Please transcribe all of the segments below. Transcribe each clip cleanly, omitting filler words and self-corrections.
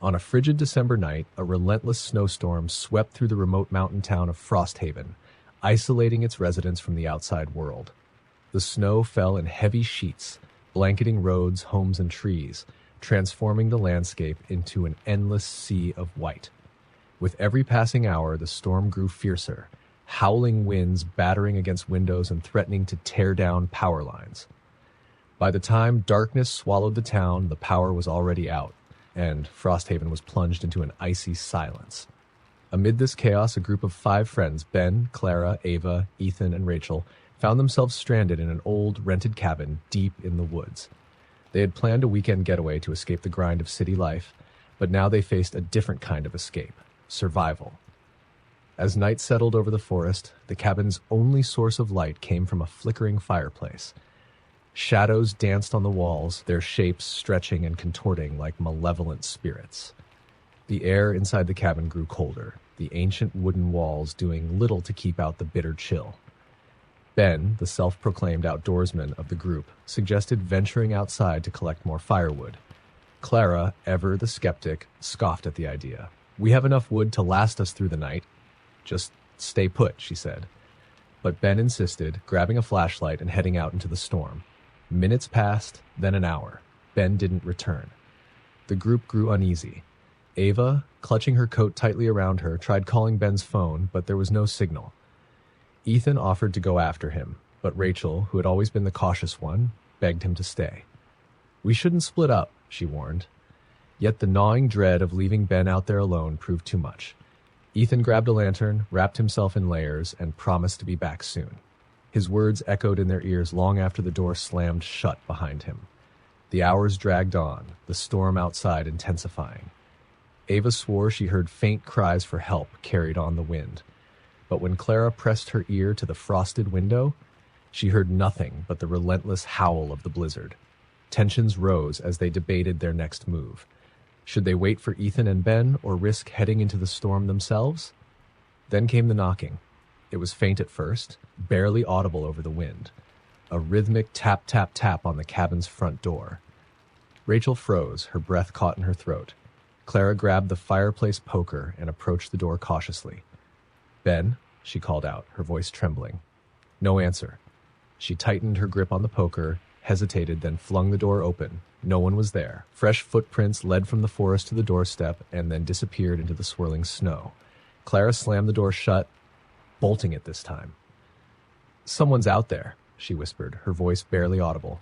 On a frigid December night, a relentless snowstorm swept through the remote mountain town of Frosthaven, isolating its residents from the outside world. The snow fell in heavy sheets, blanketing roads, homes, and trees, transforming the landscape into an endless sea of white. With every passing hour, the storm grew fiercer, howling winds battering against windows and threatening to tear down power lines. By the time darkness swallowed the town, the power was already out, and Frosthaven was plunged into an icy silence. Amid this chaos, a group of 5 friends, Ben, Clara, Ava, Ethan, and Rachel, found themselves stranded in an old, rented cabin deep in the woods. They had planned a weekend getaway to escape the grind of city life, but now they faced a different kind of escape: survival. As night settled over the forest, the cabin's only source of light came from a flickering fireplace. Shadows danced on the walls, their shapes stretching and contorting like malevolent spirits. The air inside the cabin grew colder, the ancient wooden walls doing little to keep out the bitter chill. Ben, the self-proclaimed outdoorsman of the group, suggested venturing outside to collect more firewood. Clara, ever the skeptic, scoffed at the idea. "We have enough wood to last us through the night. Just stay put," she said. But Ben insisted, grabbing a flashlight and heading out into the storm. Minutes passed, then an hour. Ben didn't return. The group grew uneasy. Ava, clutching her coat tightly around her, tried calling Ben's phone, but there was no signal. Ethan offered to go after him, but Rachel, who had always been the cautious one, begged him to stay. "We shouldn't split up," she warned. Yet the gnawing dread of leaving Ben out there alone proved too much. Ethan grabbed a lantern, wrapped himself in layers, and promised to be back soon. His words echoed in their ears long after the door slammed shut behind him. The hours dragged on, the storm outside intensifying. Ava swore she heard faint cries for help carried on the wind. But when Clara pressed her ear to the frosted window, she heard nothing but the relentless howl of the blizzard. Tensions rose as they debated their next move. Should they wait for Ethan and Ben or risk heading into the storm themselves? Then came the knocking. It was faint at first, barely audible over the wind. A rhythmic tap, tap, tap on the cabin's front door. Rachel froze, her breath caught in her throat. Clara grabbed the fireplace poker and approached the door cautiously. "Ben," she called out, her voice trembling. No answer. She tightened her grip on the poker, hesitated, then flung the door open. No one was there. Fresh footprints led from the forest to the doorstep and then disappeared into the swirling snow. Clara slammed the door shut, bolting it this time. "Someone's out there," she whispered, her voice barely audible.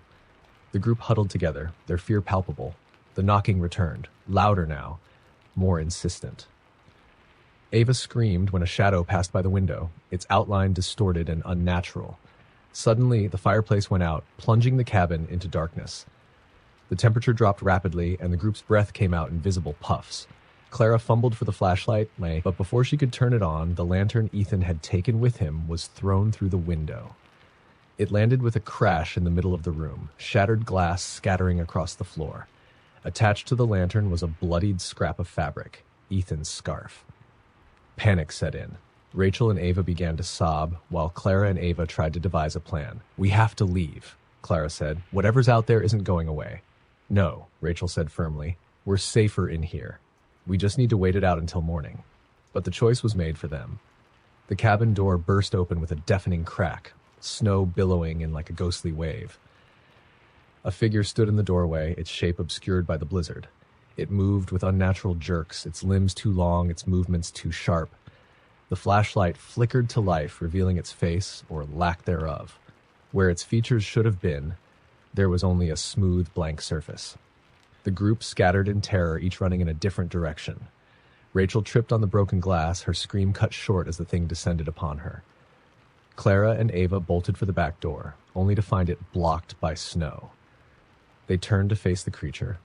The group huddled together, their fear palpable. The knocking returned, louder now, more insistent. Ava screamed when a shadow passed by the window, its outline distorted and unnatural. Suddenly, the fireplace went out, plunging the cabin into darkness. The temperature dropped rapidly, and the group's breath came out in visible puffs. Clara fumbled for the flashlight, but before she could turn it on, the lantern Ethan had taken with him was thrown through the window. It landed with a crash in the middle of the room, shattered glass scattering across the floor. Attached to the lantern was a bloodied scrap of fabric, Ethan's scarf. Panic set in. Rachel and Ava began to sob, while Clara and Ava tried to devise a plan. "We have to leave," Clara said. "Whatever's out there isn't going away." "No," Rachel said firmly. "We're safer in here. We just need to wait it out until morning." But the choice was made for them. The cabin door burst open with a deafening crack, snow billowing in like a ghostly wave. A figure stood in the doorway, its shape obscured by the blizzard. It moved with unnatural jerks, its limbs too long, its movements too sharp. The flashlight flickered to life, revealing its face, or lack thereof. Where its features should have been, there was only a smooth, blank surface. The group scattered in terror, each running in a different direction. Rachel tripped on the broken glass, her scream cut short as the thing descended upon her. Clara and Ava bolted for the back door, only to find it blocked by snow. They turned to face the creature,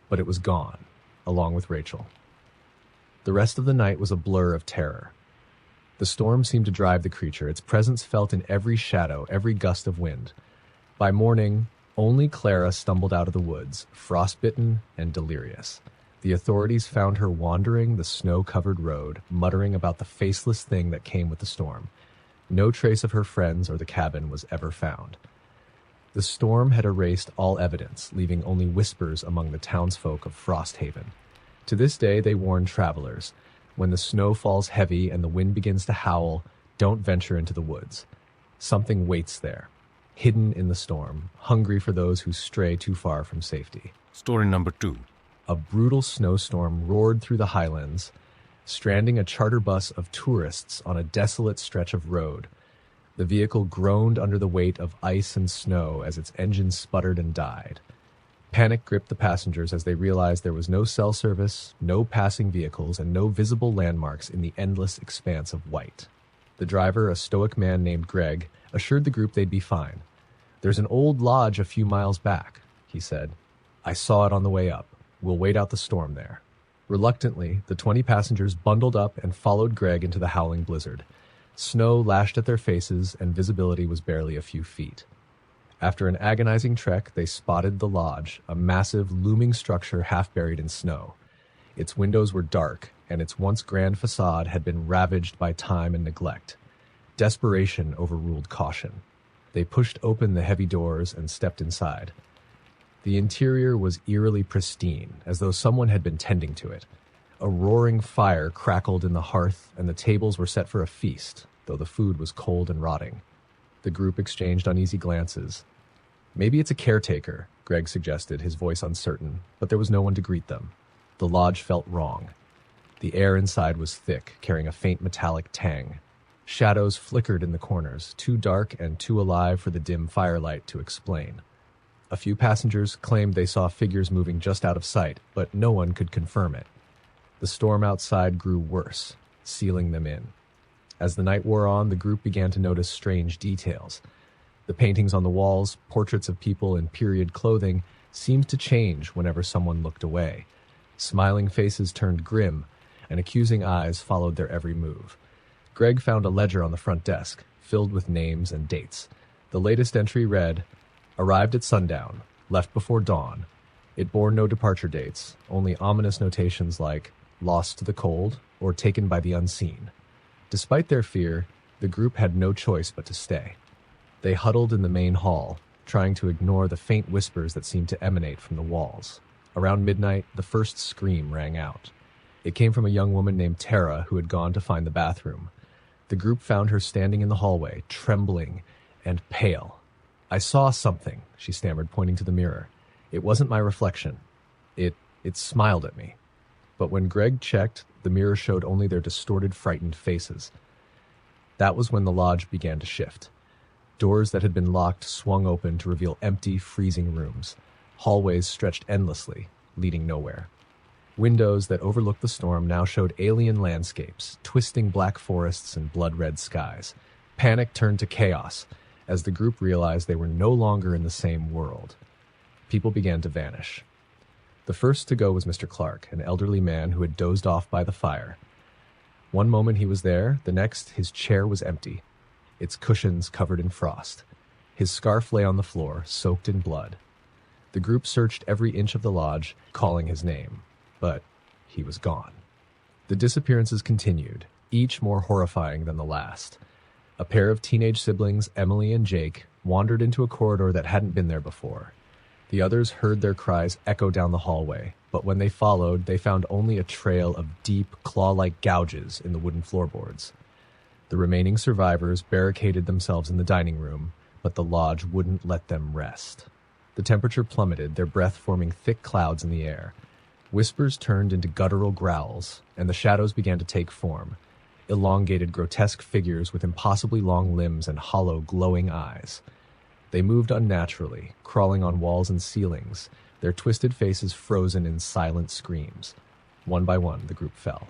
but it was gone, along with Rachel. The rest of the night was a blur of terror. The storm seemed to drive the creature, its presence felt in every shadow, every gust of wind. By morning, only Clara stumbled out of the woods, frostbitten and delirious. The authorities found her wandering the snow-covered road, muttering about the faceless thing that came with the storm. No trace of her friends or the cabin was ever found. The storm had erased all evidence, leaving only whispers among the townsfolk of Frosthaven. To this day, they warn travelers, when the snow falls heavy and the wind begins to howl, don't venture into the woods. Something waits there, hidden in the storm, hungry for those who stray too far from safety. Story number 2. A brutal snowstorm roared through the highlands, stranding a charter bus of tourists on a desolate stretch of road. The vehicle groaned under the weight of ice and snow as its engine sputtered and died. Panic gripped the passengers as they realized there was no cell service, no passing vehicles, and no visible landmarks in the endless expanse of white. The driver, a stoic man named Greg, assured the group they'd be fine. "There's an old lodge a few miles back," he said. "I saw it on the way up. We'll wait out the storm there." Reluctantly, the 20 passengers bundled up and followed Greg into the howling blizzard. Snow lashed at their faces, and visibility was barely a few feet. After an agonizing trek, they spotted the lodge, a massive, looming structure half buried in snow. Its windows were dark, and its once grand facade had been ravaged by time and neglect. Desperation overruled caution. They pushed open the heavy doors and stepped inside. The interior was eerily pristine, as though someone had been tending to it. A roaring fire crackled in the hearth, and the tables were set for a feast, though the food was cold and rotting. The group exchanged uneasy glances. "Maybe it's a caretaker," Greg suggested, his voice uncertain, but there was no one to greet them. The lodge felt wrong. The air inside was thick, carrying a faint metallic tang. Shadows flickered in the corners, too dark and too alive for the dim firelight to explain. A few passengers claimed they saw figures moving just out of sight, but no one could confirm it. The storm outside grew worse, sealing them in. As the night wore on, the group began to notice strange details. The paintings on the walls, portraits of people in period clothing, seemed to change whenever someone looked away. Smiling faces turned grim, and accusing eyes followed their every move. Greg found a ledger on the front desk, filled with names and dates. The latest entry read, "Arrived at sundown, left before dawn." It bore no departure dates, only ominous notations like "lost to the cold" or "taken by the unseen." Despite their fear, the group had no choice but to stay. They huddled in the main hall, trying to ignore the faint whispers that seemed to emanate from the walls. Around midnight, the first scream rang out. It came from a young woman named Tara who had gone to find the bathroom. The group found her standing in the hallway, trembling and pale. "I saw something," she stammered, pointing to the mirror. "It wasn't my reflection. It smiled at me." But when Greg checked, the mirror showed only their distorted, frightened faces. That was when the lodge began to shift. Doors that had been locked swung open to reveal empty, freezing rooms. Hallways stretched endlessly, leading nowhere. Windows that overlooked the storm now showed alien landscapes, twisting black forests and blood-red skies. Panic turned to chaos as the group realized they were no longer in the same world. People began to vanish. The first to go was Mr. Clark, an elderly man who had dozed off by the fire. One moment he was there, the next his chair was empty, its cushions covered in frost. His scarf lay on the floor, soaked in blood. The group searched every inch of the lodge, calling his name, but he was gone. The disappearances continued, each more horrifying than the last. A pair of teenage siblings, Emily and Jake, wandered into a corridor that hadn't been there before. The others heard their cries echo down the hallway, but when they followed, they found only a trail of deep, claw-like gouges in the wooden floorboards. The remaining survivors barricaded themselves in the dining room, but the lodge wouldn't let them rest. The temperature plummeted, their breath forming thick clouds in the air. Whispers turned into guttural growls, and the shadows began to take form. Elongated, grotesque figures with impossibly long limbs and hollow, glowing eyes. They moved unnaturally, crawling on walls and ceilings, their twisted faces frozen in silent screams. One by one, the group fell.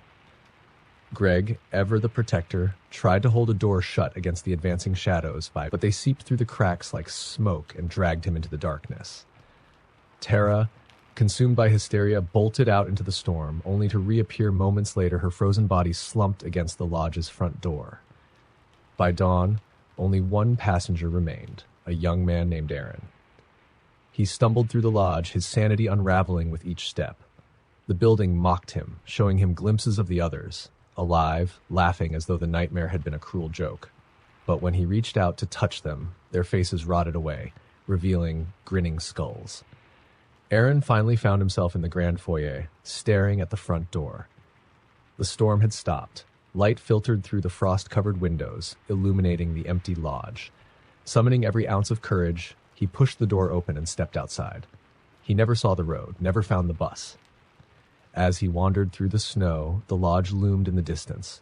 Greg, ever the protector, tried to hold a door shut against the advancing shadows, but they seeped through the cracks like smoke and dragged him into the darkness. Tara, consumed by hysteria, bolted out into the storm, only to reappear moments later, her frozen body slumped against the lodge's front door. By dawn, only one passenger remained, a young man named Aaron. He stumbled through the lodge, his sanity unraveling with each step. The building mocked him, showing him glimpses of the others, alive, laughing as though the nightmare had been a cruel joke. But when he reached out to touch them, their faces rotted away, revealing grinning skulls. Aaron finally found himself in the grand foyer, staring at the front door. The storm had stopped. Light filtered through the frost-covered windows, illuminating the empty lodge. Summoning every ounce of courage, he pushed the door open and stepped outside. He never saw the road, never found the bus. As he wandered through the snow, the lodge loomed in the distance,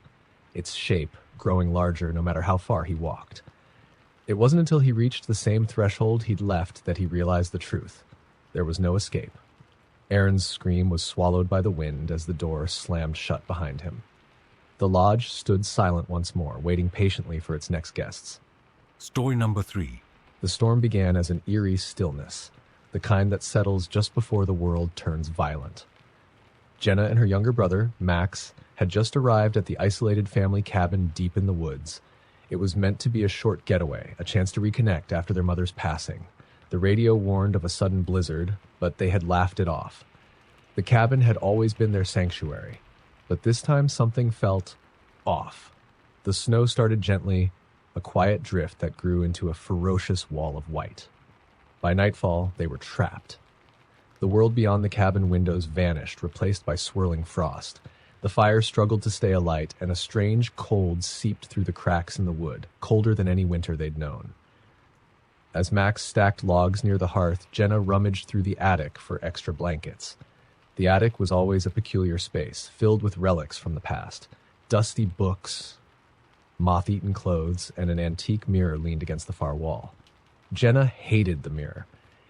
its shape growing larger no matter how far he walked. It wasn't until he reached the same threshold he'd left that he realized the truth. There was no escape. Aaron's scream was swallowed by the wind as the door slammed shut behind him. The lodge stood silent once more, waiting patiently for its next guests. Story number 3. The storm began as an eerie stillness, the kind that settles just before the world turns violent. Jenna and her younger brother, Max, had just arrived at the isolated family cabin deep in the woods. It was meant to be a short getaway, a chance to reconnect after their mother's passing. The radio warned of a sudden blizzard, but they had laughed it off. The cabin had always been their sanctuary, but this time something felt off. The snow started gently, a quiet drift that grew into a ferocious wall of white. By nightfall, they were trapped. The world beyond the cabin windows vanished, replaced by swirling frost. The fire struggled to stay alight, and a strange cold seeped through the cracks in the wood, colder than any winter they'd known. As Max stacked logs near the hearth, Jenna rummaged through the attic for extra blankets. The attic was always a peculiar space, filled with relics from the past. Dusty books, moth-eaten clothes, and an antique mirror leaned against the far wall. Jenna hated the mirror.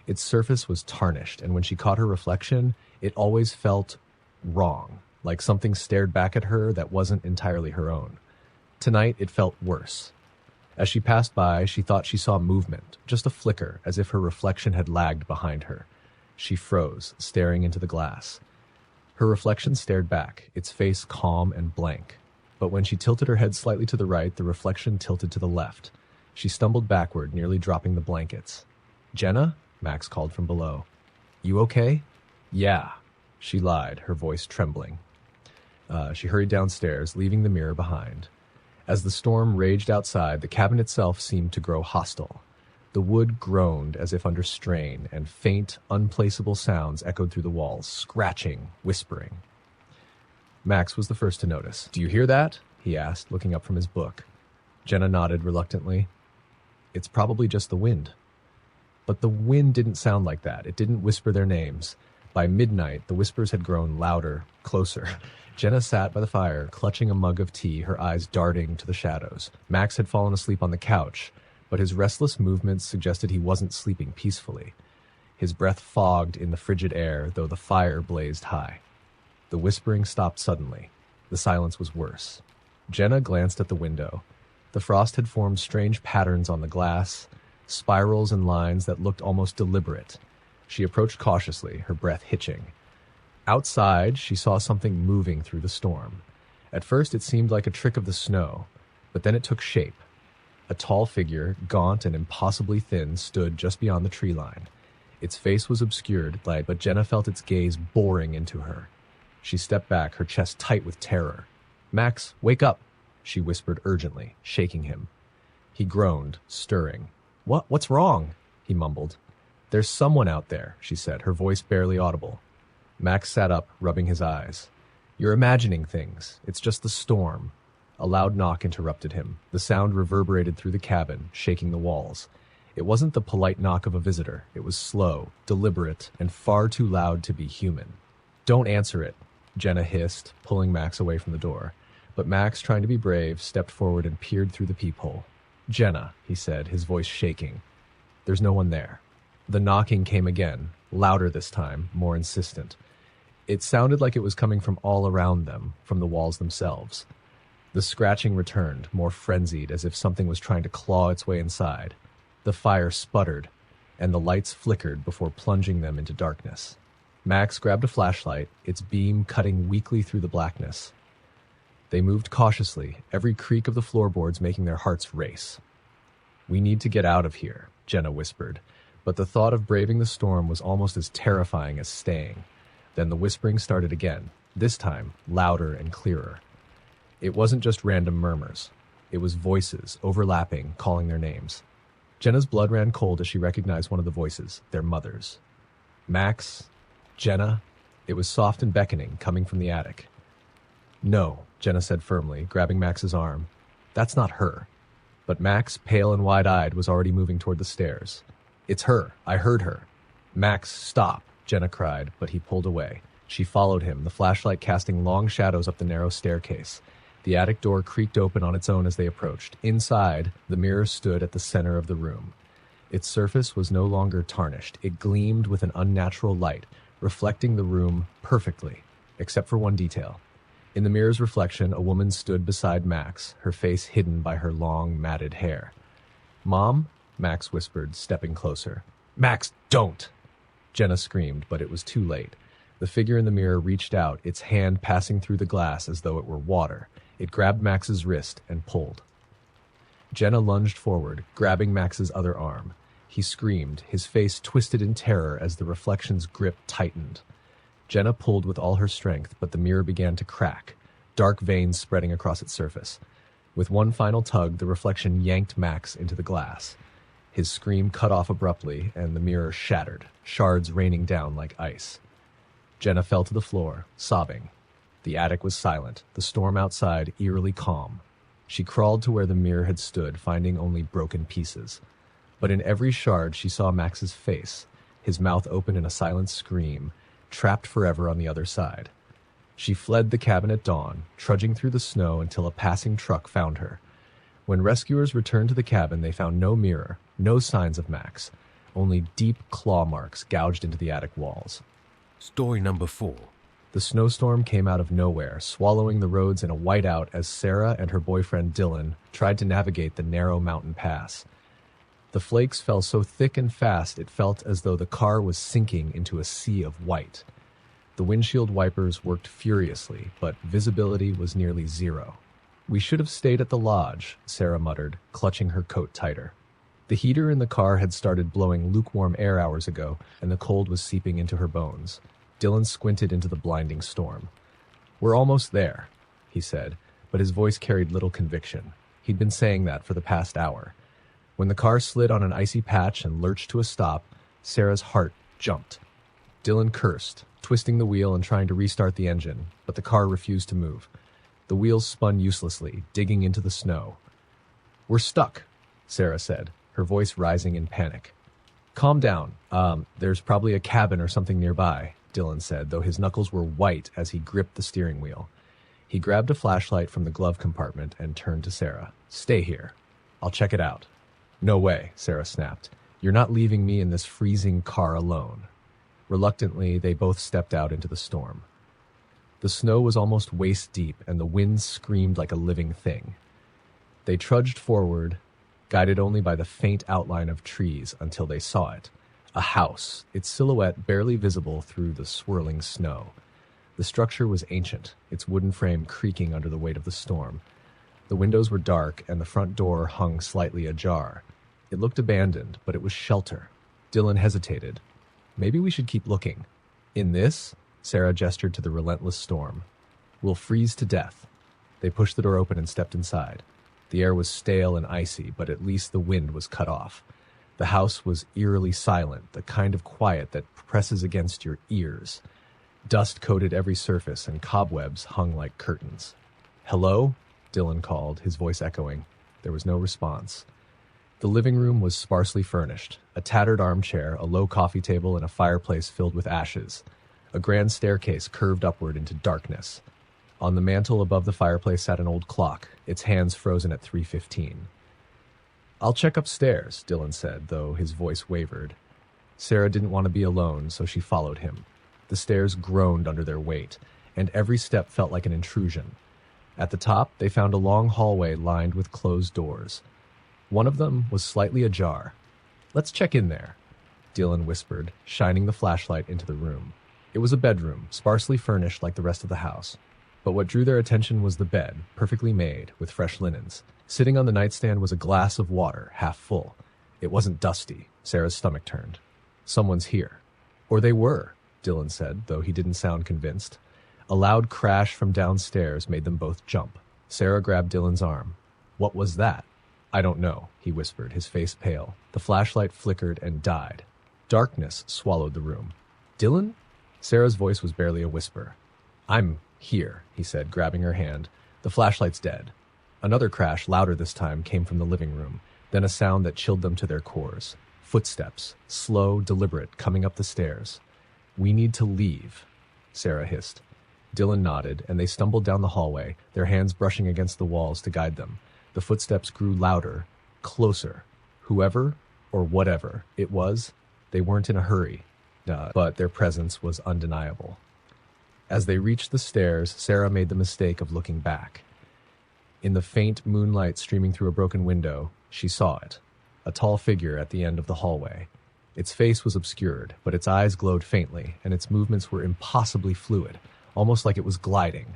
Its surface was tarnished, and when she caught her reflection, it always felt wrong, like something stared back at her that wasn't entirely her own. Tonight, it felt worse. As she passed by, she thought she saw movement, just a flicker, as if her reflection had lagged behind her. She froze, staring into the glass. Her reflection stared back, its face calm and blank. But when she tilted her head slightly to the right, the reflection tilted to the left. She stumbled backward, nearly dropping the blankets. "Jenna?" Max called from below. "You okay?" "Yeah," she lied, her voice trembling. She hurried downstairs, leaving the mirror behind. As the storm raged outside, the cabin itself seemed to grow hostile. The wood groaned as if under strain, and faint, unplaceable sounds echoed through the walls, scratching, whispering. Max was the first to notice. "Do you hear that?" he asked, looking up from his book. Jenna nodded reluctantly. "It's probably just the wind." But the wind didn't sound like that. It didn't whisper their names. By midnight, the whispers had grown louder, closer. Jenna sat by the fire, clutching a mug of tea, her eyes darting to the shadows. Max had fallen asleep on the couch, but his restless movements suggested he wasn't sleeping peacefully. His breath fogged in the frigid air, though the fire blazed high. The whispering stopped suddenly. The silence was worse. Jenna glanced at the window. The frost had formed strange patterns on the glass, spirals and lines that looked almost deliberate. She approached cautiously, her breath hitching. Outside, she saw something moving through the storm. At first, it seemed like a trick of the snow, but then it took shape. A tall figure, gaunt and impossibly thin, stood just beyond the tree line. Its face was obscured, but Jenna felt its gaze boring into her. She stepped back, her chest tight with terror. "Max, wake up!" she whispered urgently, shaking him. He groaned, stirring. What's wrong?" he mumbled. "There's someone out there," she said, her voice barely audible. Max sat up, rubbing his eyes. "You're imagining things. It's just the storm." A loud knock interrupted him. The sound reverberated through the cabin, shaking the walls. It wasn't the polite knock of a visitor. It was slow, deliberate, and far too loud to be human. "Don't answer it," Jenna hissed, pulling Max away from the door. But Max, trying to be brave, stepped forward and peered through the peephole. "Jenna," he said, his voice shaking. "There's no one there." The knocking came again, louder this time, more insistent. It sounded like it was coming from all around them, from the walls themselves. The scratching returned, more frenzied, as if something was trying to claw its way inside. The fire sputtered, and the lights flickered before plunging them into darkness. Max grabbed a flashlight, its beam cutting weakly through the blackness. They moved cautiously, every creak of the floorboards making their hearts race. "We need to get out of here," Jenna whispered, but the thought of braving the storm was almost as terrifying as staying. Then the whispering started again, this time louder and clearer. It wasn't just random murmurs. It was voices, overlapping, calling their names. Jenna's blood ran cold as she recognized one of the voices, their mother's. Max? Jenna? It was soft and beckoning, coming from the attic. No, Jenna said firmly, grabbing Max's arm. That's not her. But Max, pale and wide-eyed, was already moving toward the stairs. It's her. I heard her. Max, stop, Jenna cried, but he pulled away. She followed him, the flashlight casting long shadows up the narrow staircase. The attic door creaked open on its own as they approached. Inside, the mirror stood at the center of the room. Its surface was no longer tarnished. It gleamed with an unnatural light, reflecting the room perfectly, except for one detail. In the mirror's reflection, a woman stood beside Max, her face hidden by her long, matted hair. "Mom?" Max whispered, stepping closer. "Max, don't!" Jenna screamed, but it was too late. The figure in the mirror reached out, its hand passing through the glass as though it were water. It grabbed Max's wrist and pulled. Jenna lunged forward, grabbing Max's other arm. He screamed, his face twisted in terror as the reflection's grip tightened. Jenna pulled with all her strength, but the mirror began to crack, dark veins spreading across its surface. With one final tug, the reflection yanked Max into the glass. His scream cut off abruptly, and the mirror shattered, shards raining down like ice. Jenna fell to the floor, sobbing. The attic was silent, the storm outside eerily calm. She crawled to where the mirror had stood, finding only broken pieces. But in every shard she saw Max's face, his mouth open in a silent scream, trapped forever on the other side. She fled the cabin at dawn, trudging through the snow until a passing truck found her. When rescuers returned to the cabin, they found no mirror, no signs of Max, only deep claw marks gouged into the attic walls. Story number 4. The snowstorm came out of nowhere, swallowing the roads in a whiteout as Sarah and her boyfriend Dylan tried to navigate the narrow mountain pass. The flakes fell so thick and fast it felt as though the car was sinking into a sea of white. The windshield wipers worked furiously, but visibility was nearly zero. "We should have stayed at the lodge," Sarah muttered, clutching her coat tighter. The heater in the car had started blowing lukewarm air hours ago, and the cold was seeping into her bones. Dylan squinted into the blinding storm. "We're almost there," he said, but his voice carried little conviction. He'd been saying that for the past hour. When the car slid on an icy patch and lurched to a stop, Sarah's heart jumped. Dylan cursed, twisting the wheel and trying to restart the engine, but the car refused to move. The wheels spun uselessly, digging into the snow. "We're stuck," Sarah said, her voice rising in panic. "Calm down. There's probably a cabin or something nearby," Dylan said, though his knuckles were white as he gripped the steering wheel. He grabbed a flashlight from the glove compartment and turned to Sarah. "Stay here. I'll check it out." "No way," Sarah snapped. "You're not leaving me in this freezing car alone." Reluctantly, they both stepped out into the storm. The snow was almost waist-deep, and the wind screamed like a living thing. They trudged forward, guided only by the faint outline of trees, until they saw it. A house, its silhouette barely visible through the swirling snow. The structure was ancient, its wooden frame creaking under the weight of the storm. The windows were dark, and the front door hung slightly ajar. It looked abandoned, but it was shelter. Dylan hesitated. "Maybe we should keep looking." "In this?" Sarah gestured to the relentless storm. "We'll freeze to death." They pushed the door open and stepped inside. The air was stale and icy, but at least the wind was cut off. The house was eerily silent, the kind of quiet that presses against your ears. Dust coated every surface, and cobwebs hung like curtains. "Hello?" Dylan called, his voice echoing. There was no response. The living room was sparsely furnished. A tattered armchair, a low coffee table, and a fireplace filled with ashes. A grand staircase curved upward into darkness. On the mantel above the fireplace sat an old clock, its hands frozen at 3:15. "I'll check upstairs," Dylan said, though his voice wavered. Sarah didn't want to be alone, so she followed him. The stairs groaned under their weight, and every step felt like an intrusion. At the top, they found a long hallway lined with closed doors. One of them was slightly ajar. "Let's check in there," Dylan whispered, shining the flashlight into the room. It was a bedroom, sparsely furnished like the rest of the house. But what drew their attention was the bed, perfectly made, with fresh linens. Sitting on the nightstand was a glass of water, half full. It wasn't dusty. Sarah's stomach turned. "Someone's here." "Or they were," Dylan said, though he didn't sound convinced. A loud crash from downstairs made them both jump. Sarah grabbed Dylan's arm. "What was that?" "I don't know," he whispered, his face pale. The flashlight flickered and died. Darkness swallowed the room. Dylan? Sarah's voice was barely a whisper. I'm here, he said, grabbing her hand. The flashlight's dead. Another crash, louder this time, came from the living room, then a sound that chilled them to their cores. Footsteps, slow, deliberate, coming up the stairs. We need to leave, Sarah hissed. Dylan nodded, and they stumbled down the hallway, their hands brushing against the walls to guide them. The footsteps grew louder, closer. Whoever, or whatever it was, they weren't in a hurry, but their presence was undeniable. As they reached the stairs, Sarah made the mistake of looking back. In the faint moonlight streaming through a broken window, she saw it, a tall figure at the end of the hallway. Its face was obscured, but its eyes glowed faintly, and its movements were impossibly fluid, almost like it was gliding.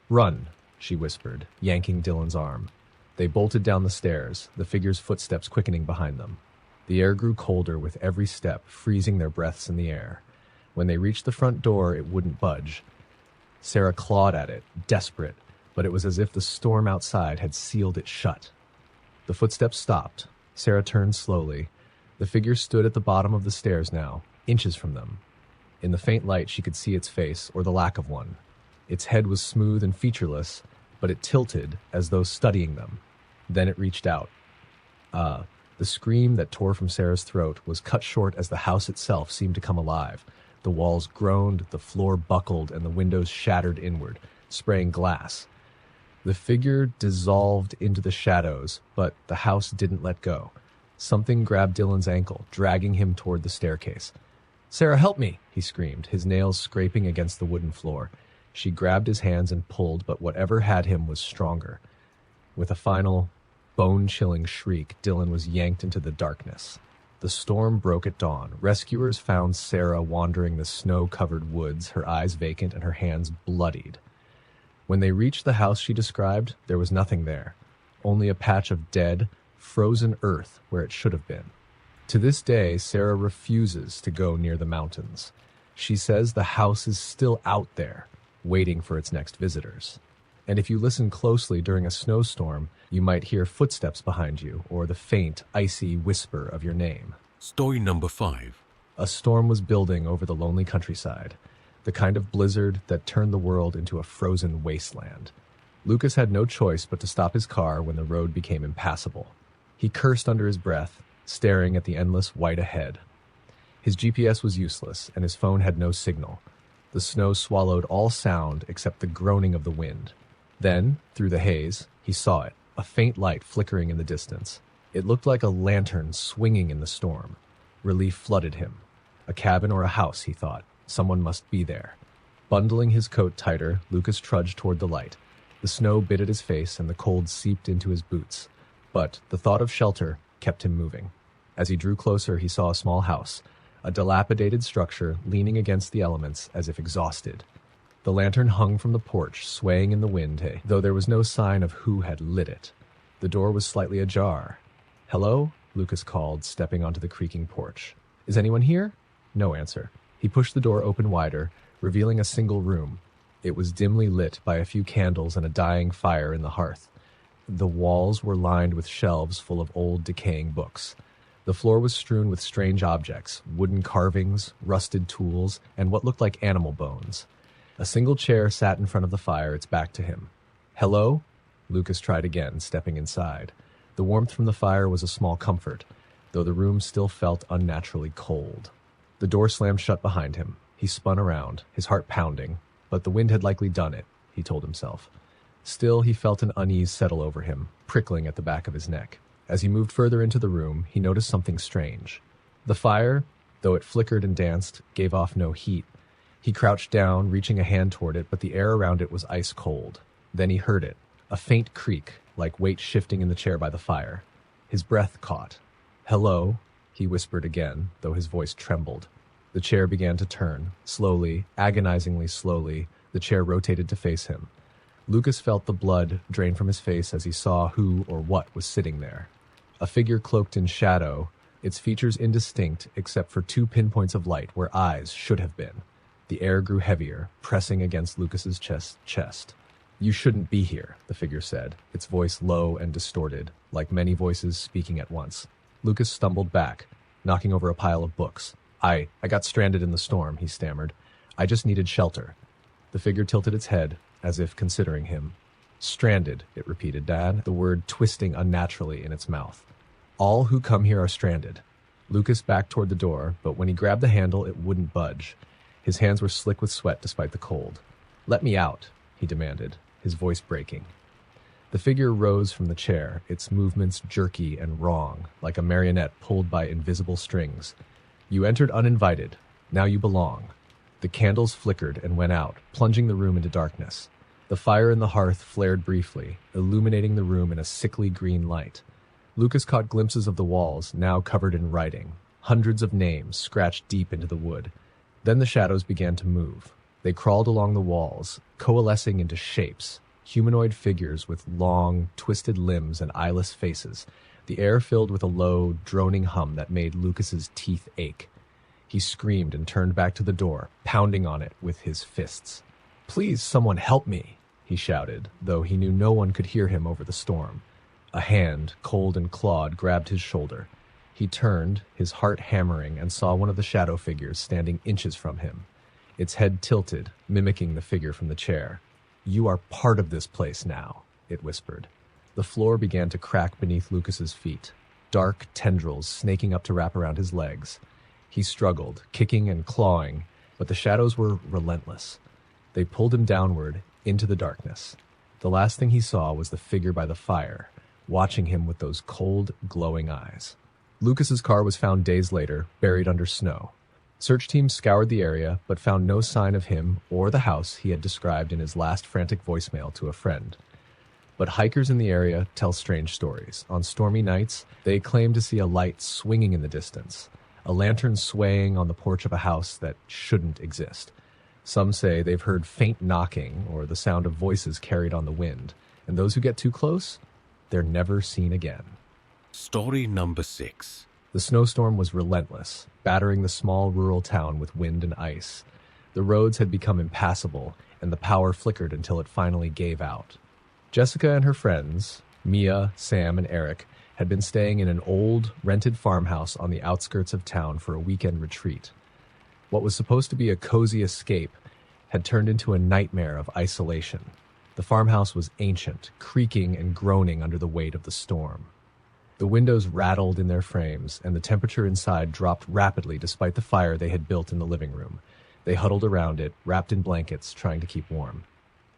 Run, she whispered, yanking Dylan's arm. They bolted down the stairs, the figure's footsteps quickening behind them. The air grew colder with every step, freezing their breaths in the air. When they reached the front door, it wouldn't budge. Sarah clawed at it, desperate, but it was as if the storm outside had sealed it shut. The footsteps stopped. Sarah turned slowly. The figure stood at the bottom of the stairs now, inches from them. In the faint light, she could see its face, or the lack of one. Its head was smooth and featureless, but it tilted as though studying them. Then it reached out. The scream that tore from Sarah's throat was cut short as the house itself seemed to come alive. The walls groaned, the floor buckled, and the windows shattered inward, spraying glass. The figure dissolved into the shadows, but the house didn't let go. Something grabbed Dylan's ankle, dragging him toward the staircase. "Sarah, help me!" he screamed, his nails scraping against the wooden floor. She grabbed his hands and pulled, but whatever had him was stronger. With a final, bone-chilling shriek, Dylan was yanked into the darkness. The storm broke at dawn. Rescuers found Sarah wandering the snow-covered woods, her eyes vacant and her hands bloodied. When they reached the house she described, there was nothing there, only a patch of dead, frozen earth where it should have been. To this day, Sarah refuses to go near the mountains. She says the house is still out there, waiting for its next visitors. And if you listen closely during a snowstorm, you might hear footsteps behind you or the faint, icy whisper of your name. Story number 5. A storm was building over the lonely countryside, the kind of blizzard that turned the world into a frozen wasteland. Lucas had no choice but to stop his car when the road became impassable. He cursed under his breath, staring at the endless white ahead. His GPS was useless, and his phone had no signal. The snow swallowed all sound except the groaning of the wind. Then, through the haze, he saw it, a faint light flickering in the distance. It looked like a lantern swinging in the storm. Relief flooded him. A cabin or a house, he thought. Someone must be there. Bundling his coat tighter, Lucas trudged toward the light. The snow bit at his face and the cold seeped into his boots. But the thought of shelter kept him moving. As he drew closer, he saw a small house, a dilapidated structure leaning against the elements as if exhausted. The lantern hung from the porch, swaying in the wind, though there was no sign of who had lit it. The door was slightly ajar. "Hello?" Lucas called, stepping onto the creaking porch. "Is anyone here?" No answer. He pushed the door open wider, revealing a single room. It was dimly lit by a few candles and a dying fire in the hearth. The walls were lined with shelves full of old, decaying books. The floor was strewn with strange objects, wooden carvings, rusted tools, and what looked like animal bones. A single chair sat in front of the fire, its back to him. "Hello?" Lucas tried again, stepping inside. The warmth from the fire was a small comfort, though the room still felt unnaturally cold. The door slammed shut behind him. He spun around, his heart pounding, but the wind had likely done it, he told himself. Still, he felt an unease settle over him, prickling at the back of his neck. As he moved further into the room, he noticed something strange. The fire, though it flickered and danced, gave off no heat. He crouched down, reaching a hand toward it, but the air around it was ice cold. Then he heard it, a faint creak, like weight shifting in the chair by the fire. His breath caught. "Hello," he whispered again, though his voice trembled. The chair began to turn. Slowly, agonizingly slowly, the chair rotated to face him. Lucas felt the blood drain from his face as he saw who or what was sitting there. A figure cloaked in shadow, its features indistinct except for 2 pinpoints of light where eyes should have been. The air grew heavier, pressing against Lucas's chest. "You shouldn't be here," the figure said, its voice low and distorted, like many voices speaking at once. Lucas stumbled back, knocking over a pile of books. I got stranded in the storm, he stammered. I just needed shelter. The figure tilted its head, as if considering him. Stranded, it repeated, Dad, the word twisting unnaturally in its mouth. All who come here are stranded. Lucas backed toward the door, but when he grabbed the handle, it wouldn't budge. His hands were slick with sweat despite the cold. Let me out, he demanded, his voice breaking. The figure rose from the chair, its movements jerky and wrong, like a marionette pulled by invisible strings. You entered uninvited. Now you belong. The candles flickered and went out, plunging the room into darkness. The fire in the hearth flared briefly, illuminating the room in a sickly green light. Lucas caught glimpses of the walls, now covered in writing, hundreds of names scratched deep into the wood. Then the shadows began to move. They crawled along the walls, coalescing into shapes, humanoid figures with long, twisted limbs and eyeless faces, the air filled with a low, droning hum that made Lucas's teeth ache. He screamed and turned back to the door, pounding on it with his fists. Please, someone help me, he shouted, though he knew no one could hear him over the storm. A hand, cold and clawed, grabbed his shoulder. He turned, his heart hammering, and saw one of the shadow figures standing inches from him. Its head tilted, mimicking the figure from the chair. You are part of this place now, it whispered. The floor began to crack beneath Lucas's feet, dark tendrils snaking up to wrap around his legs. He struggled, kicking and clawing, but the shadows were relentless. They pulled him downward, into the darkness. The last thing he saw was the figure by the fire, watching him with those cold, glowing eyes. Lucas's car was found days later, buried under snow. Search teams scoured the area, but found no sign of him or the house he had described in his last frantic voicemail to a friend. But hikers in the area tell strange stories. On stormy nights, they claim to see a light swinging in the distance, a lantern swaying on the porch of a house that shouldn't exist. Some say they've heard faint knocking or the sound of voices carried on the wind, and those who get too close, they're never seen again. Story number 6. The snowstorm was relentless, battering the small rural town with wind and ice. The roads had become impassable, and the power flickered until it finally gave out. Jessica and her friends, Mia, Sam, and Eric, had been staying in an old, rented farmhouse on the outskirts of town for a weekend retreat. What was supposed to be a cozy escape had turned into a nightmare of isolation. The farmhouse was ancient, creaking and groaning under the weight of the storm. The windows rattled in their frames, and the temperature inside dropped rapidly despite the fire they had built in the living room. They huddled around it, wrapped in blankets, trying to keep warm.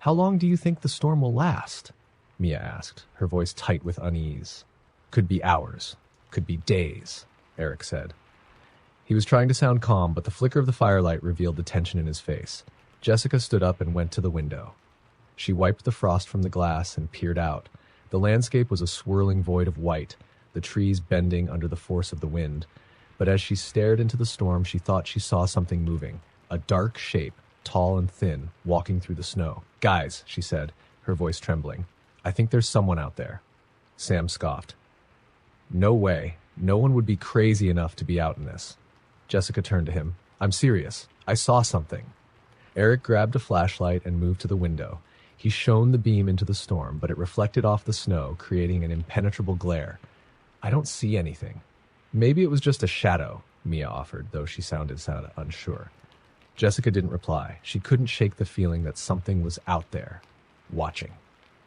How long do you think the storm will last? Mia asked, her voice tight with unease. Could be hours. Could be days, Eric said. He was trying to sound calm, but the flicker of the firelight revealed the tension in his face. Jessica stood up and went to the window. She wiped the frost from the glass and peered out. The landscape was a swirling void of white, the trees bending under the force of the wind. But as she stared into the storm, she thought she saw something moving, a dark shape, tall and thin, walking through the snow. Guys, she said, her voice trembling. I think there's someone out there. Sam scoffed. No way. No one would be crazy enough to be out in this. Jessica turned to him. I'm serious. I saw something. Eric grabbed a flashlight and moved to the window. He shone the beam into the storm, but it reflected off the snow, creating an impenetrable glare. I don't see anything. Maybe it was just a shadow, Mia offered, though she sounded unsure. Jessica didn't reply. She couldn't shake the feeling that something was out there, watching.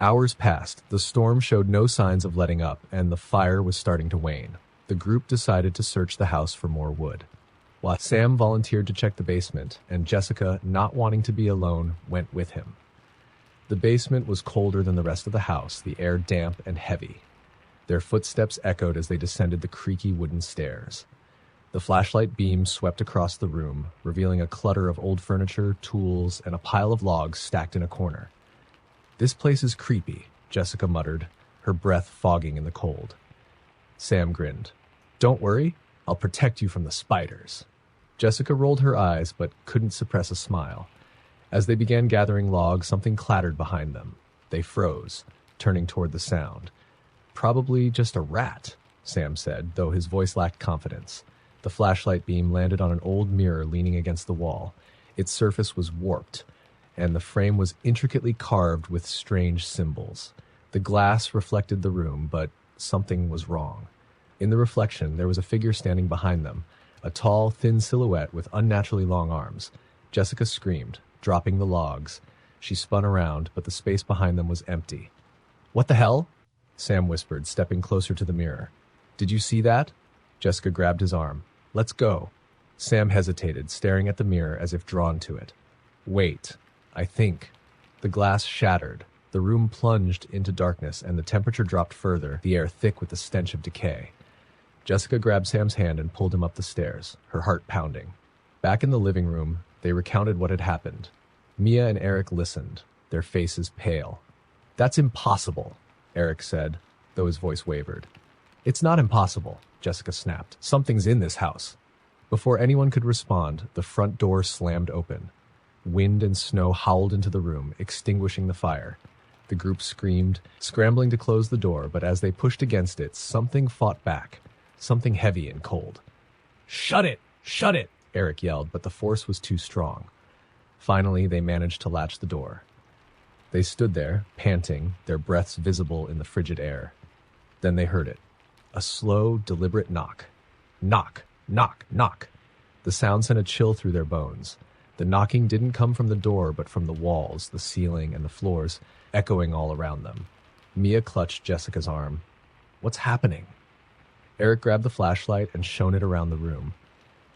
Hours passed. The storm showed no signs of letting up, and the fire was starting to wane. The group decided to search the house for more wood. While Sam volunteered to check the basement, and Jessica, not wanting to be alone, went with him. The basement was colder than the rest of the house, the air damp and heavy. Their footsteps echoed as they descended the creaky wooden stairs. The flashlight beam swept across the room, revealing a clutter of old furniture, tools, and a pile of logs stacked in a corner. This place is creepy, Jessica muttered, her breath fogging in the cold. Sam grinned. Don't worry, I'll protect you from the spiders. Jessica rolled her eyes, but couldn't suppress a smile. As they began gathering logs, something clattered behind them. They froze, turning toward the sound. Probably just a rat, Sam said, though his voice lacked confidence. The flashlight beam landed on an old mirror leaning against the wall. Its surface was warped, and the frame was intricately carved with strange symbols. The glass reflected the room, but something was wrong. In the reflection, there was a figure standing behind them, a tall, thin silhouette with unnaturally long arms. Jessica screamed, dropping the logs. She spun around, but the space behind them was empty. "What the hell?" Sam whispered, stepping closer to the mirror. "Did you see that?" Jessica grabbed his arm. "Let's go." Sam hesitated, staring at the mirror as if drawn to it. "Wait, I think." The glass shattered. The room plunged into darkness, and the temperature dropped further, the air thick with the stench of decay. Jessica grabbed Sam's hand and pulled him up the stairs, her heart pounding. Back in the living room, they recounted what had happened. Mia and Eric listened, their faces pale. "That's impossible," Eric said, though his voice wavered. "It's not impossible," Jessica snapped. "Something's in this house." Before anyone could respond, the front door slammed open. Wind and snow howled into the room, extinguishing the fire. The group screamed, scrambling to close the door, but as they pushed against it, something fought back, something heavy and cold. "Shut it! Shut it!" Eric yelled, but the force was too strong. Finally, they managed to latch the door. They stood there, panting, their breaths visible in the frigid air. Then they heard it. A slow, deliberate knock. Knock, knock, knock. The sound sent a chill through their bones. The knocking didn't come from the door, but from the walls, the ceiling, and the floors, echoing all around them. Mia clutched Jessica's arm. "What's happening?" Eric grabbed the flashlight and shone it around the room.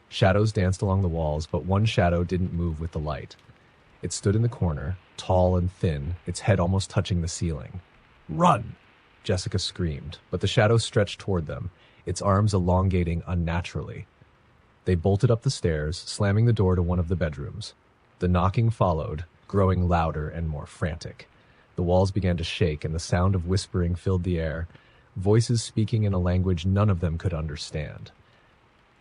Shadows danced along the walls, but one shadow didn't move with the light. It stood in the corner, tall and thin, its head almost touching the ceiling. "Run!" Jessica screamed, but the shadow stretched toward them, its arms elongating unnaturally. They bolted up the stairs, slamming the door to one of the bedrooms. The knocking followed, growing louder and more frantic. The walls began to shake, and the sound of whispering filled the air, voices speaking in a language none of them could understand.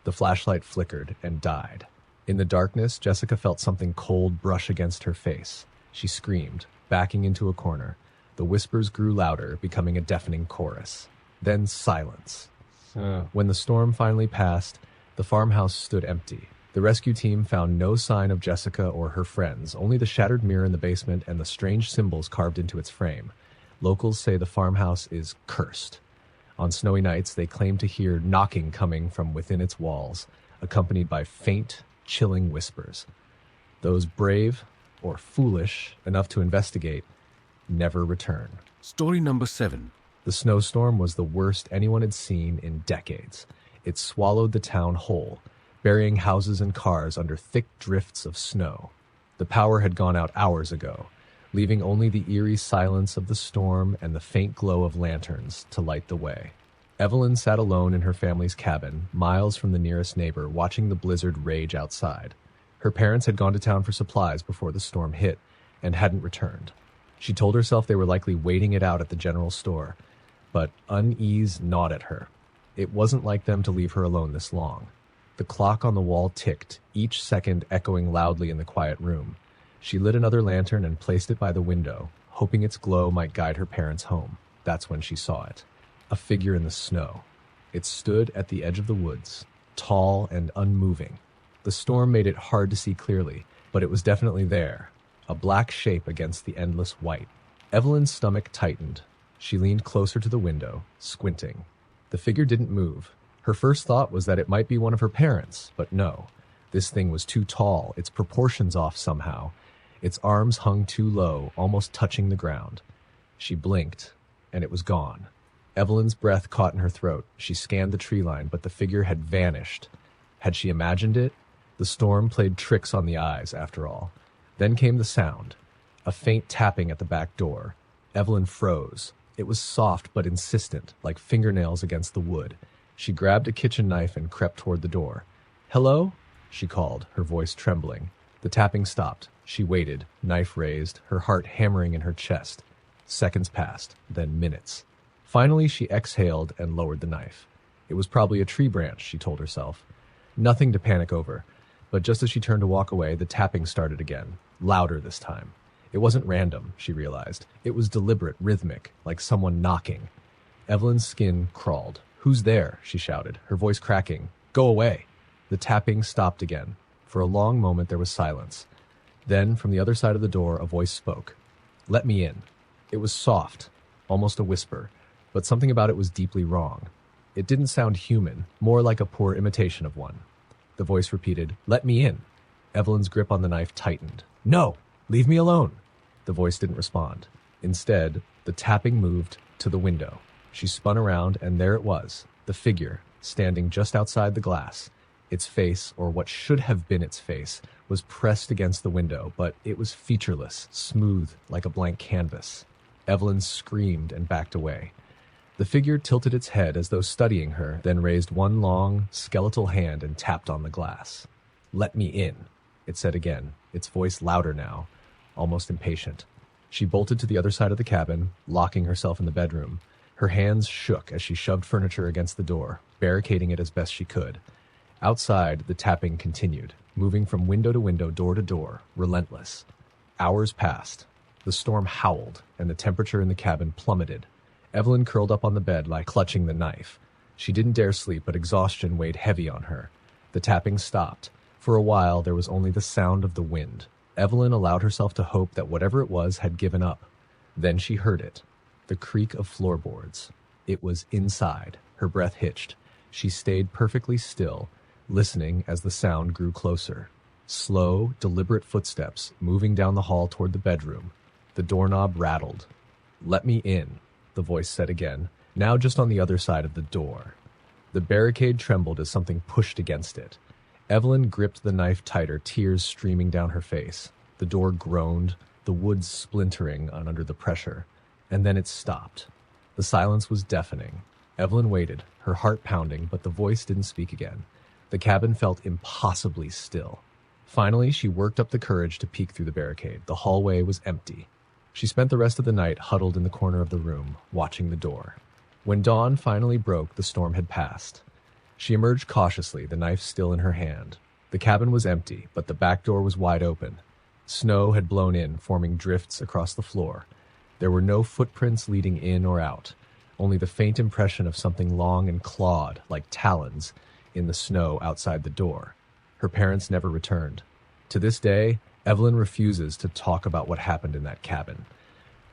The flashlight flickered and died. In the darkness, Jessica felt something cold brush against her face. She screamed, backing into a corner. The whispers grew louder, becoming a deafening chorus. Then silence. When the storm finally passed, the farmhouse stood empty. The rescue team found no sign of Jessica or her friends, only the shattered mirror in the basement and the strange symbols carved into its frame. Locals say the farmhouse is cursed. On snowy nights, they claim to hear knocking coming from within its walls, accompanied by faint, chilling whispers. Those brave, or foolish, enough to investigate, never return. Story number 7. The snowstorm was the worst anyone had seen in decades. It swallowed the town whole, burying houses and cars under thick drifts of snow. The power had gone out hours ago, leaving only the eerie silence of the storm and the faint glow of lanterns to light the way. Evelyn sat alone in her family's cabin, miles from the nearest neighbor, watching the blizzard rage outside. Her parents had gone to town for supplies before the storm hit and hadn't returned. She told herself they were likely waiting it out at the general store, but unease gnawed at her. It wasn't like them to leave her alone this long. The clock on the wall ticked, each second echoing loudly in the quiet room. She lit another lantern and placed it by the window, hoping its glow might guide her parents home. That's when she saw it. A figure in the snow. It stood at the edge of the woods, tall and unmoving. The storm made it hard to see clearly, but it was definitely there, a black shape against the endless white. Evelyn's stomach tightened. She leaned closer to the window, squinting. The figure didn't move. Her first thought was that it might be one of her parents, but no. This thing was too tall, its proportions off somehow. Its arms hung too low, almost touching the ground. She blinked, and it was gone. Evelyn's breath caught in her throat. She scanned the tree line, but the figure had vanished. Had she imagined it? The storm played tricks on the eyes, after all. Then came the sound, a faint tapping at the back door. Evelyn froze. It was soft but insistent, like fingernails against the wood. She grabbed a kitchen knife and crept toward the door. "Hello?" she called, her voice trembling. The tapping stopped. She waited, knife raised, her heart hammering in her chest. Seconds passed, then minutes. Finally, she exhaled and lowered the knife. It was probably a tree branch, she told herself. Nothing to panic over. But just as she turned to walk away, the tapping started again, louder this time. It wasn't random, she realized. It was deliberate, rhythmic, like someone knocking. Evelyn's skin crawled. "Who's there?" she shouted, her voice cracking. "Go away!" The tapping stopped again. For a long moment there was silence. Then, from the other side of the door, a voice spoke. "Let me in." It was soft, almost a whisper, but something about it was deeply wrong. It didn't sound human, more like a poor imitation of one. The voice repeated, "Let me in." Evelyn's grip on the knife tightened. "No! Leave me alone!" The voice didn't respond. Instead, the tapping moved to the window. She spun around, and there it was, the figure, standing just outside the glass. Its face, or what should have been its face, was pressed against the window, but it was featureless, smooth like a blank canvas. Evelyn screamed and backed away. The figure tilted its head as though studying her, then raised one long, skeletal hand and tapped on the glass. "Let me in," it said again, its voice louder now, almost impatient. She bolted to the other side of the cabin, locking herself in the bedroom. Her hands shook as she shoved furniture against the door, barricading it as best she could. Outside, the tapping continued, moving from window to window, door to door, relentless. Hours passed. The storm howled, and the temperature in the cabin plummeted. Evelyn curled up on the bed, like clutching the knife. She didn't dare sleep, but exhaustion weighed heavy on her. The tapping stopped. For a while, there was only the sound of the wind. Evelyn allowed herself to hope that whatever it was had given up. Then she heard it, the creak of floorboards. It was inside. Her breath hitched. She stayed perfectly still, listening as the sound grew closer. Slow, deliberate footsteps moving down the hall toward the bedroom. The doorknob rattled. "Let me in," the voice said again, now just on the other side of the door. The barricade trembled as something pushed against it. Evelyn gripped the knife tighter, tears streaming down her face. The door groaned, the wood splintering under the pressure. And then it stopped. The silence was deafening. Evelyn waited, her heart pounding, but the voice didn't speak again. The cabin felt impossibly still. Finally, she worked up the courage to peek through the barricade. The hallway was empty. She spent the rest of the night huddled in the corner of the room, watching the door. When dawn finally broke, the storm had passed. She emerged cautiously, the knife still in her hand. The cabin was empty, but the back door was wide open. Snow had blown in, forming drifts across the floor. There were no footprints leading in or out, only the faint impression of something long and clawed, like talons, in the snow outside the door. Her parents never returned. To this day, Evelyn refuses to talk about what happened in that cabin.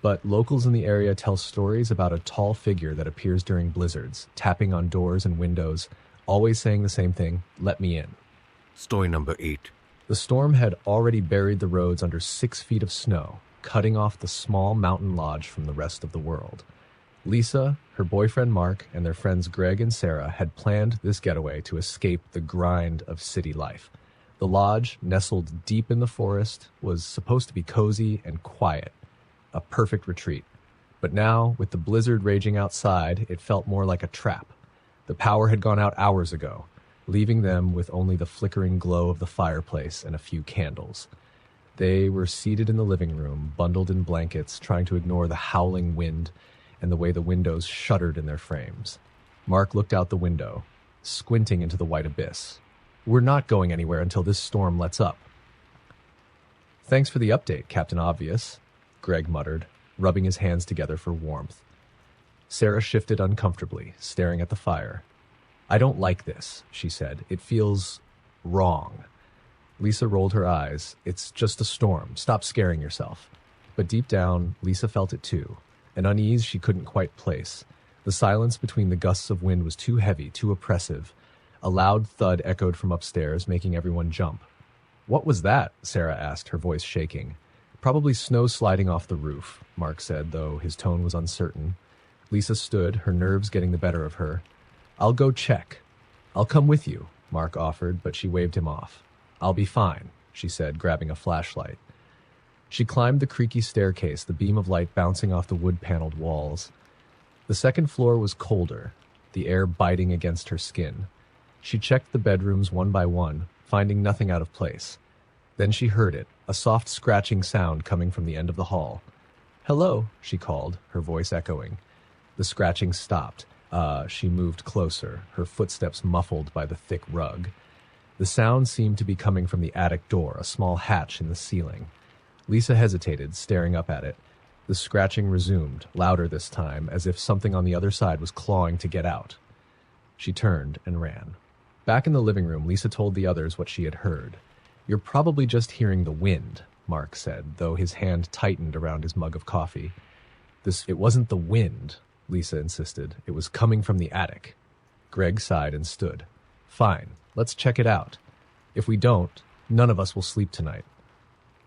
But locals in the area tell stories about a tall figure that appears during blizzards, tapping on doors and windows, always saying the same thing, "Let me in." Story number 8. The storm had already buried the roads under 6 feet of snow, cutting off the small mountain lodge from the rest of the world. Lisa, her boyfriend Mark, and their friends Greg and Sarah had planned this getaway to escape the grind of city life. The lodge, nestled deep in the forest, was supposed to be cozy and quiet, a perfect retreat. But now, with the blizzard raging outside, it felt more like a trap. The power had gone out hours ago, leaving them with only the flickering glow of the fireplace and a few candles. They were seated in the living room, bundled in blankets, trying to ignore the howling wind and the way the windows shuddered in their frames. Mark looked out the window, squinting into the white abyss. "We're not going anywhere until this storm lets up." "Thanks for the update, Captain Obvious," Greg muttered, rubbing his hands together for warmth. Sarah shifted uncomfortably, staring at the fire. "I don't like this," she said. "It feels wrong." Lisa rolled her eyes. "It's just a storm. Stop scaring yourself." But deep down, Lisa felt it too, an unease she couldn't quite place. The silence between the gusts of wind was too heavy, too oppressive. A loud thud echoed from upstairs, making everyone jump. "What was that?" Sarah asked, her voice shaking. "Probably snow sliding off the roof," Mark said, though his tone was uncertain. Lisa stood, her nerves getting the better of her. "I'll go check." "I'll come with you," Mark offered, but she waved him off. "I'll be fine," she said, grabbing a flashlight. She climbed the creaky staircase, the beam of light bouncing off the wood-paneled walls. The second floor was colder, the air biting against her skin. She checked the bedrooms one by one, finding nothing out of place. Then she heard it, a soft scratching sound coming from the end of the hall. "Hello," she called, her voice echoing. The scratching stopped. She moved closer, her footsteps muffled by the thick rug. The sound seemed to be coming from the attic door, a small hatch in the ceiling. Lisa hesitated, staring up at it. The scratching resumed, louder this time, as if something on the other side was clawing to get out. She turned and ran. Back in the living room, Lisa told the others what she had heard. "You're probably just hearing the wind," Mark said, though his hand tightened around his mug of coffee. It wasn't the wind," Lisa insisted. "It was coming from the attic." Greg sighed and stood. "Fine, let's check it out." If we don't, none of us will sleep tonight.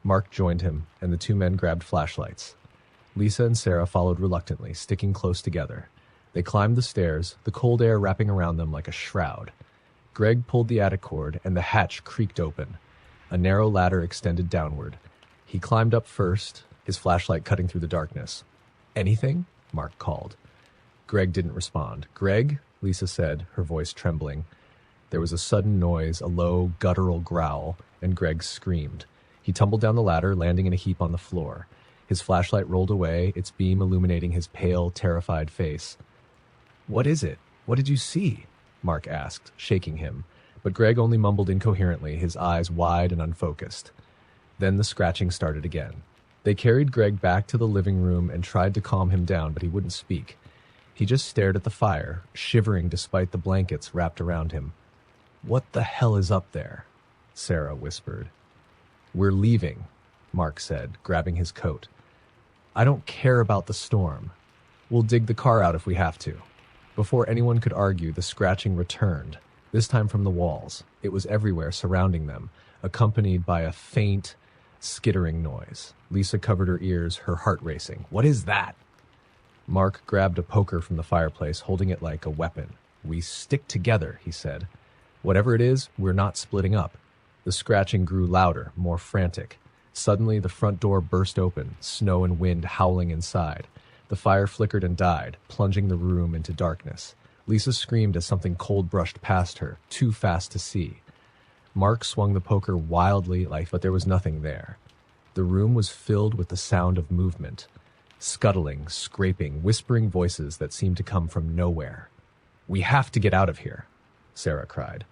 Mark joined him, and the two men grabbed flashlights. Lisa and Sarah followed reluctantly, sticking close together. They climbed the stairs, the cold air wrapping around them like a shroud. Greg pulled the attic cord, and the hatch creaked open. A narrow ladder extended downward. He climbed up first, his flashlight cutting through the darkness. "Anything?" Mark called. Greg didn't respond. "Greg," Lisa said, her voice trembling. There was a sudden noise, a low, guttural growl, and Greg screamed. He tumbled down the ladder, landing in a heap on the floor. His flashlight rolled away, its beam illuminating his pale, terrified face. "What is it? What did you see?" Mark asked, shaking him. But Greg only mumbled incoherently, his eyes wide and unfocused. Then the scratching started again. They carried Greg back to the living room and tried to calm him down, but he wouldn't speak. He just stared at the fire, shivering despite the blankets wrapped around him. "What the hell is up there?" Sarah whispered. "We're leaving," Mark said, grabbing his coat. "I don't care about the storm. We'll dig the car out if we have to." Before anyone could argue, the scratching returned, this time from the walls. It was everywhere, surrounding them, accompanied by a faint, skittering noise. Lisa covered her ears, her heart racing. "What is that?" Mark grabbed a poker from the fireplace, holding it like a weapon. "We stick together," he said. "Whatever it is, we're not splitting up." The scratching grew louder, more frantic. Suddenly, the front door burst open, snow and wind howling inside. The fire flickered and died, plunging the room into darkness. Lisa screamed as something cold brushed past her, too fast to see. Mark swung the poker wildly, but there was nothing there. The room was filled with the sound of movement. Scuttling, scraping, whispering voices that seemed to come from nowhere. "We have to get out of here," Sarah cried.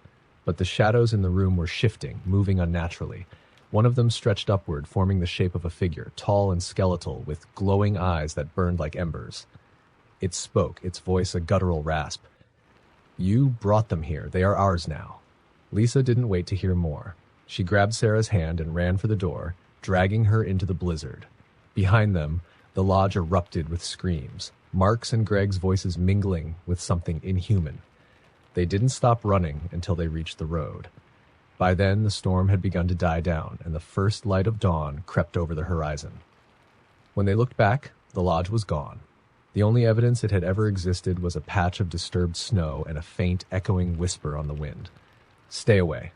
But the shadows in the room were shifting, moving unnaturally. One of them stretched upward, forming the shape of a figure, tall and skeletal, with glowing eyes that burned like embers. It spoke, its voice a guttural rasp. "You brought them here. They are ours now." Lisa didn't wait to hear more. She grabbed Sarah's hand and ran for the door, dragging her into the blizzard. Behind them, the lodge erupted with screams, Mark's and Greg's voices mingling with something inhuman. They didn't stop running until they reached the road. By then, the storm had begun to die down, and the first light of dawn crept over the horizon. When they looked back, the lodge was gone. The only evidence it had ever existed was a patch of disturbed snow and a faint, echoing whisper on the wind. "Stay away,"